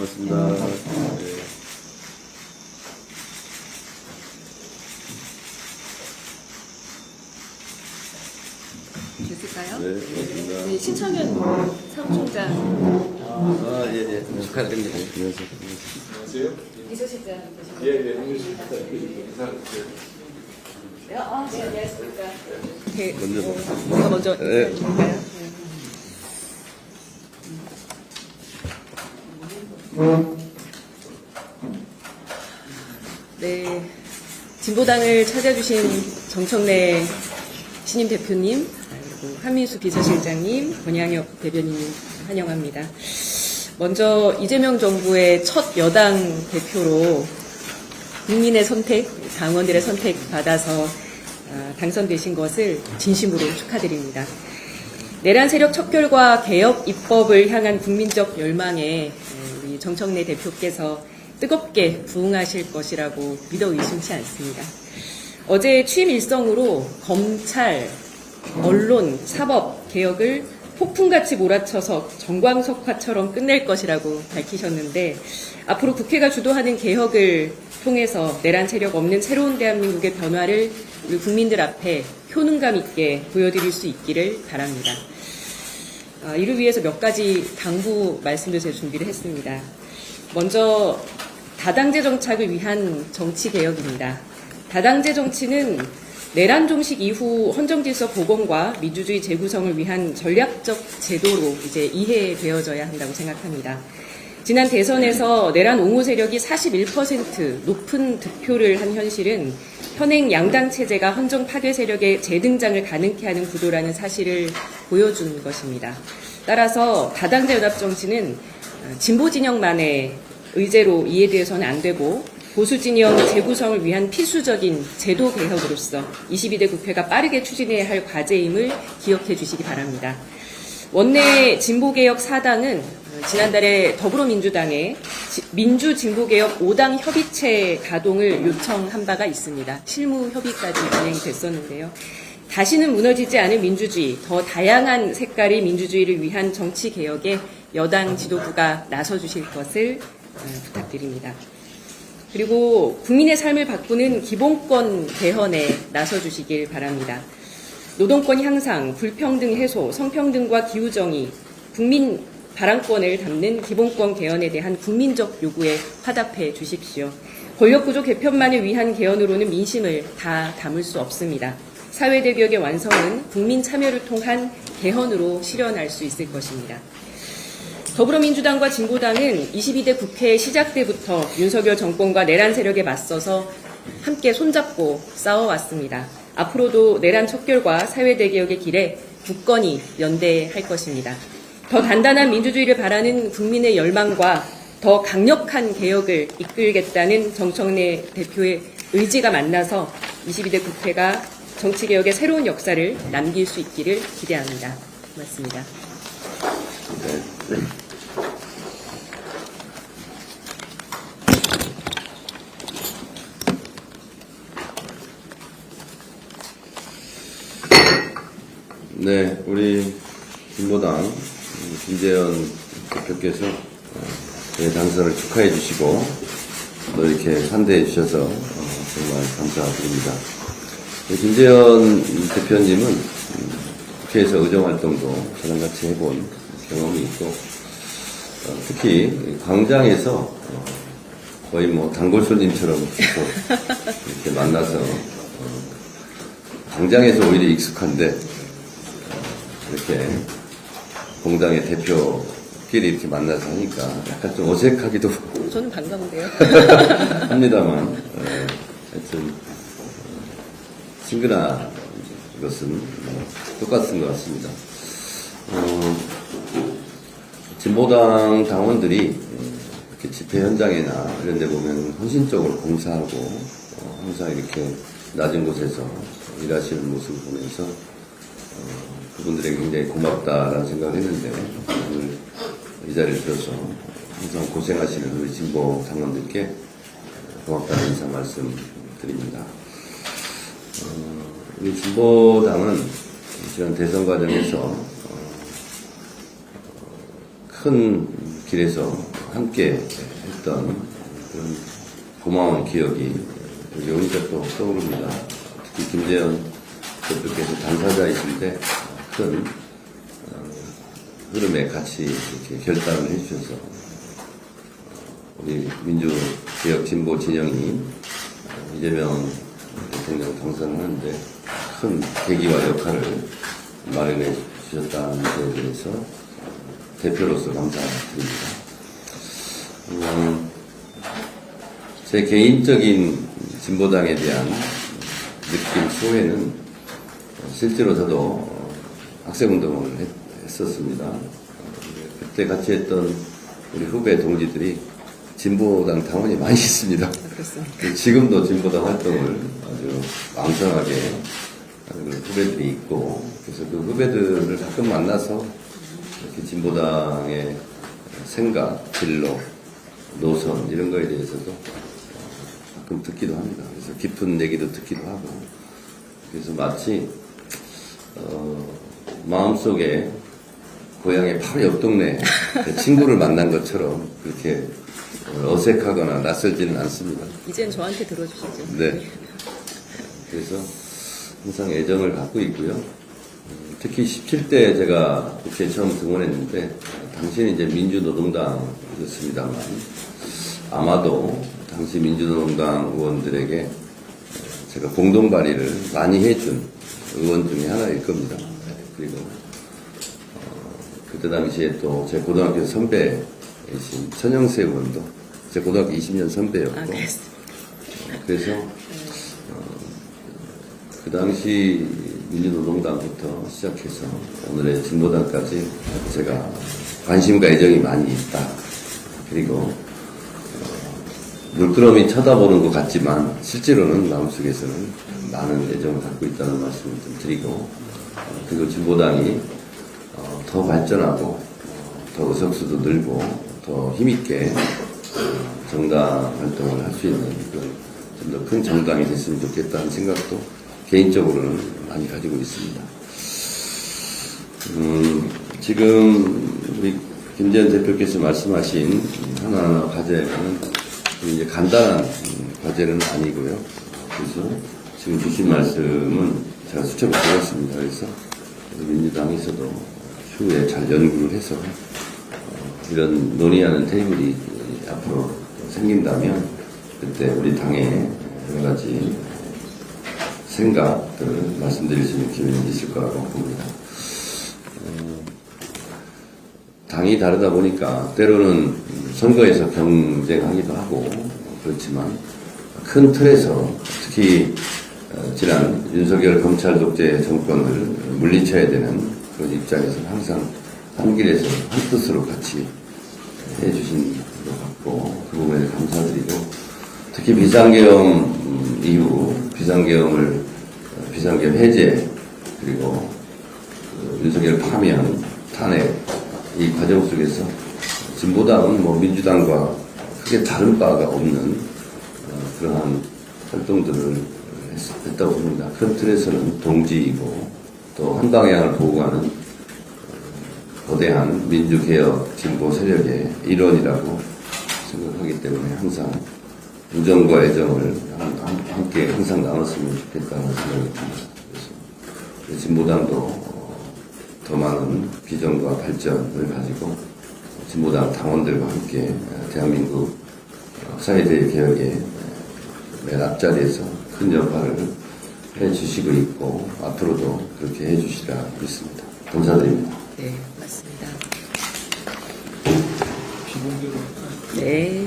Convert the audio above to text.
고맙습니다. 됐을까요? 네, 고맙습니다. 네, 신청현 사무총장 예. 축하드립니다. 안녕하세요. 비서실장 예, 안녕하십니까. 네, 안녕하십니까. 먼저. 뭔가 먼저 네. 해줄까요? 네, 진보당을 찾아주신 정청래 신임 대표님, 그리고 한민수 비서실장님, 권양혁 대변인님 환영합니다. 먼저 이재명 정부의 첫 여당 대표로 국민의 선택, 당원들의 선택 받아서 당선되신 것을 진심으로 축하드립니다. 내란 세력 척결과 개혁 입법을 향한 국민적 열망에 우리 정청래 대표께서 뜨겁게 부응하실 것이라고 믿어 의심치 않습니다. 어제 취임 일성으로 검찰, 언론, 사법 개혁을 폭풍같이 몰아쳐서 정광석화처럼 끝낼 것이라고 밝히셨는데 앞으로 국회가 주도하는 개혁을 통해서 내란 세력 없는 새로운 대한민국의 변화를 우리 국민들 앞에 효능감 있게 보여드릴 수 있기를 바랍니다. 이를 위해서 몇 가지 당부 말씀을 제가 준비를 했습니다. 먼저 다당제 정착을 위한 정치 개혁입니다. 다당제 정치는 내란 종식 이후 헌정질서 복원과 민주주의 재구성을 위한 전략적 제도로 이제 이해되어져야 한다고 생각합니다. 지난 대선에서 내란 옹호 세력이 41% 높은 득표를 한 현실은 현행 양당 체제가 헌정 파괴 세력의 재등장을 가능케 하는 구도라는 사실을 보여준 것입니다. 따라서 다당제 연합 정치는 진보 진영만의 의제로 이해되어서는 안 되고 보수 진영 재구성을 위한 필수적인 제도 개혁으로서 22대 국회가 빠르게 추진해야 할 과제임을 기억해 주시기 바랍니다. 원내 진보개혁 4당은 지난달에 더불어민주당에 민주진보개혁 5당 협의체 가동을 요청한 바가 있습니다. 실무 협의까지 진행이 됐었는데요. 다시는 무너지지 않을 민주주의, 더 다양한 색깔의 민주주의를 위한 정치개혁에 여당 지도부가 나서주실 것을 부탁드립니다. 그리고 국민의 삶을 바꾸는 기본권 개헌에 나서주시길 바랍니다. 노동권 향상, 불평등 해소, 성평등과 기후정의, 국민 발언권을 담는 기본권 개헌에 대한 국민적 요구에 화답해 주십시오. 권력구조 개편만을 위한 개헌으로는 민심을 다 담을 수 없습니다. 사회대개혁의 완성은 국민 참여를 통한 개헌으로 실현할 수 있을 것입니다. 더불어민주당과 진보당은 22대 국회 시작 때부터 윤석열 정권과 내란 세력에 맞서서 함께 손잡고 싸워왔습니다. 앞으로도 내란 척결과 사회대개혁의 길에 굳건히 연대할 것입니다. 더 단단한 민주주의를 바라는 국민의 열망과 더 강력한 개혁을 이끌겠다는 정청래 대표의 의지가 만나서 22대 국회가 정치개혁의 새로운 역사를 남길 수 있기를 기대합니다. 고맙습니다. 네, 우리 진보당 김재현 대표께서 제 당선을 축하해 주시고 또 이렇게 환대해 주셔서 정말 감사드립니다. 김재현 대표님은 국회에서 의정활동도 저랑 같이 해본 경험이 있고 특히 광장에서 거의 뭐 단골 손님처럼 계속 이렇게 만나서 광장에서 오히려 익숙한데 이렇게 공당의 대표끼리 이렇게 만나서 하니까 약간 좀 어색하기도 저는 반가운데요. 합니다만 하여튼 친근한 것은 똑같은 것 같습니다. 진보당 당원들이 이렇게 집회 현장이나 이런 데 보면 헌신적으로 봉사하고 항상 이렇게 낮은 곳에서 일하시는 모습을 보면서 그분들에게 굉장히 고맙다라는 생각을 했는데 오늘 이 자리를 들어서 항상 고생하시는 우리 진보 당원들께 고맙다는 인사 말씀드립니다. 우리 진보당은 지난 대선 과정에서 큰 길에서 함께 했던 그런 고마운 기억이 여기 오니까 또 떠오릅니다. 특히 김재현 대표께서 당사자이실 때 큰 흐름에 같이 이렇게 결단을 해주셔서 우리 민주개혁 진보 진영이 이재명 대통령 당선을 하는데 큰 계기와 역할을 마련해 주셨다는 것에 대해서 대표로서 감사드립니다. 제 개인적인 진보당에 대한 느낌 소회는 실제로 저도 학생운동을 했었습니다. 그때 같이 했던 우리 후배 동지들이 진보당 당원이 많이 있습니다. 그렇습니다. 지금도 진보당 활동을 아주 왕성하게 하는 후배들이 있고, 그래서 그 후배들을 가끔 만나서 이렇게 진보당의 생각, 진로, 노선 이런 거에 대해서도 가끔 듣기도 합니다. 그래서 깊은 얘기도 듣기도 하고, 그래서 마치 마음속에 고향의 바로 옆 동네 친구를 만난 것처럼 그렇게 어색하거나 낯설지는 않습니다. 이젠 저한테 들어주시죠. 네. 그래서 항상 애정을 갖고 있고요. 특히 17대 제가 국회에 처음 등원했는데 당시는 이제 민주노동당이었습니다만 아마도 당시 민주노동당 의원들에게 제가 공동 발의를 많이 해준 의원 중에 하나일 겁니다. 그리고 그때 당시에 또 제 고등학교 선배이신 천영세 의원도 제 고등학교 20년 선배였고, 그래서 그 당시 민주노동당부터 시작해서 오늘의 진보당까지 제가 관심과 애정이 많이 있다. 그리고 물끄러미 쳐다보는 것 같지만 실제로는 마음속에서는 많은 애정을 갖고 있다는 말씀을 좀 드리고, 그리고 진보당이 더 발전하고 더 의석수도 늘고 더 힘있게 정당 활동을 할 수 있는 좀 더 큰 정당이 됐으면 좋겠다는 생각도 개인적으로는 많이 가지고 있습니다. 지금 우리 김재현 대표께서 말씀하신 하나하나 과제는 이제 간단한 과제는 아니고요. 그래서 지금 주신 말씀은 제가 수첩을 드렸습니다. 그래서 민주당에서도 추후에 잘 연구를 해서 이런 논의하는 테이블이 앞으로 생긴다면 그때 우리 당의 여러 가지 생각들을 말씀드릴 수 있는 기회는 있을 거라고 봅니다. 당이 다르다 보니까 때로는 선거에서 경쟁하기도 하고 그렇지만 큰 틀에서 특히 지난 윤석열 검찰 독재 정권을 물리쳐야 되는 그런 입장에서 항상 한 길에서 한 뜻으로 같이 해주신 것 같고 그 부분에 감사드리고, 특히 비상계엄 이후 비상계엄 해제 그리고 윤석열 파면 탄핵 이 과정 속에서 진보당은 뭐 민주당과 크게 다른 바가 없는 그러한 활동들을 했다고 봅니다. 큰 틀에서는 동지이고 또 한 방향을 보고 가는 거대한 민주개혁 진보 세력의 일원이라고 생각하기 때문에 항상 우정과 애정을 함께 항상 나눴으면 좋겠다는 생각이 듭니다. 그래서 진보당도 더 많은 비전과 발전을 가지고 진보당 당원들과 함께 대한민국 사회대 개혁의 맨 앞자리에서 큰 역할을 해주시고 있고 앞으로도 그렇게 해주시라 믿습니다. 감사드립니다. 네, 맞습니다. 네.